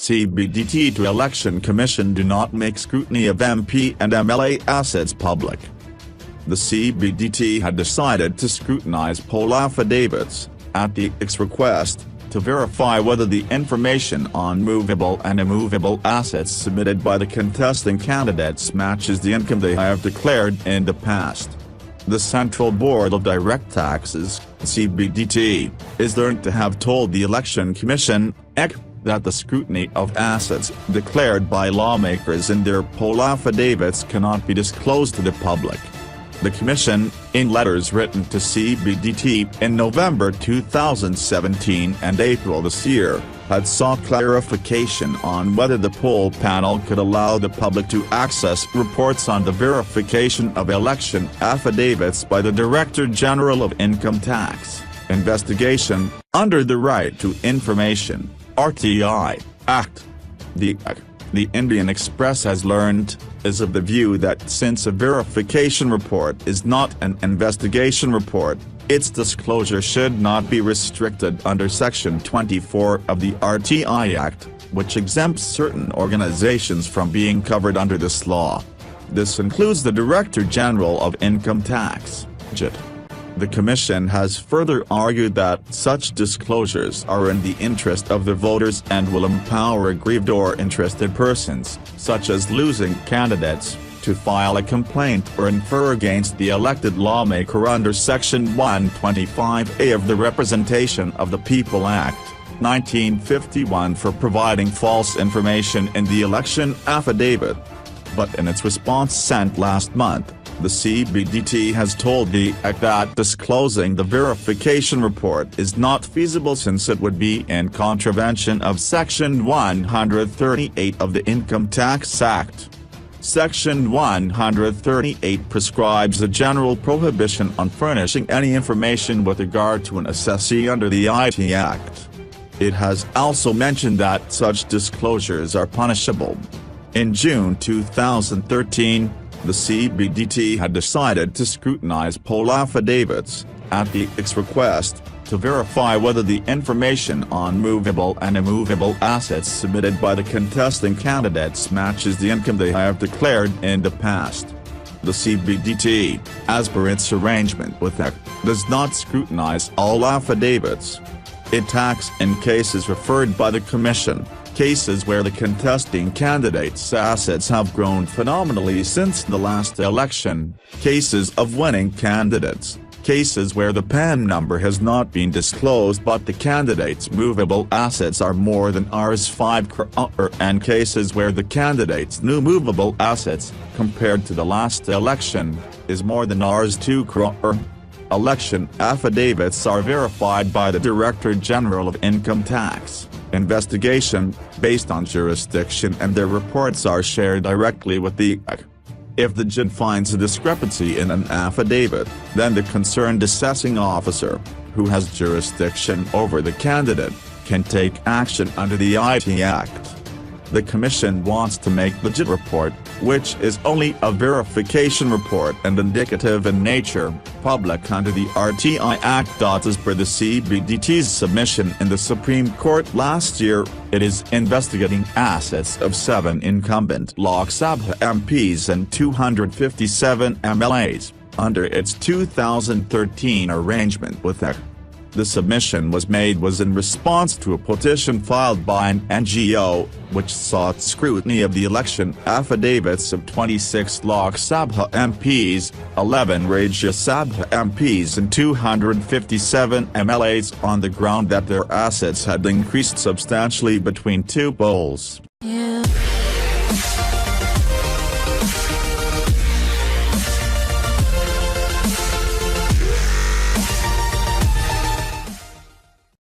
CBDT to Election Commission do not make scrutiny of MP and MLA assets public. The CBDT had decided to scrutinize poll affidavits, at the IC's request, to verify whether the information on movable and immovable assets submitted by the contesting candidates matches the income they have declared in the past. The Central Board of Direct Taxes, CBDT, is learned to have told the Election Commission, EC, that the scrutiny of assets declared by lawmakers in their poll affidavits cannot be disclosed to the public. The Commission, in letters written to CBDT in November 2017 and April this year, had sought clarification on whether the poll panel could allow the public to access reports on the verification of election affidavits by the Director General of Income Tax Investigation, under the Right to Information (RTI) Act. The Indian Express has learned, is of the view that since a verification report is not an investigation report, its disclosure should not be restricted under Section 24 of the RTI Act, which exempts certain organizations from being covered under this law. This includes the Director General of Income Tax, JIT. The Commission has further argued that such disclosures are in the interest of the voters and will empower aggrieved or interested persons, such as losing candidates, to file a complaint or infer against the elected lawmaker under Section 125A of the Representation of the People Act, 1951 for providing false information in the election affidavit. But in its response sent last month, the CBDT has told the EC that disclosing the verification report is not feasible since it would be in contravention of Section 138 of the Income Tax Act. Section 138 prescribes a general prohibition on furnishing any information with regard to an assessee under the IT Act. It has also mentioned that such disclosures are punishable. In June 2013, the CBDT had decided to scrutinize poll affidavits, at the IC's request, to verify whether the information on movable and immovable assets submitted by the contesting candidates matches the income they have declared in the past. The CBDT, as per its arrangement with EC, does not scrutinize all affidavits. It acts in cases referred by the Commission, cases where the contesting candidates' assets have grown phenomenally since the last election, cases of winning candidates, cases where the PAN number has not been disclosed but the candidates' movable assets are more than Rs 5 crore, and cases where the candidates' new movable assets, compared to the last election, is more than Rs 2 crore. Election affidavits are verified by the Director General of Income Tax Investigation, based on jurisdiction, and their reports are shared directly with the EC. If the JIT finds a discrepancy in an affidavit, then the concerned assessing officer, who has jurisdiction over the candidate, can take action under the IT Act. The Commission wants to make the JIT report, which is only a verification report and indicative in nature, public under the RTI Act. As per the CBDT's submission in the Supreme Court last year, it is investigating assets of 7 incumbent Lok Sabha MPs and 257 MLAs, under its 2013 arrangement with EC. The submission was in response to a petition filed by an NGO, which sought scrutiny of the election affidavits of 26 Lok Sabha MPs, 11 Rajya Sabha MPs and 257 MLAs on the ground that their assets had increased substantially between two polls.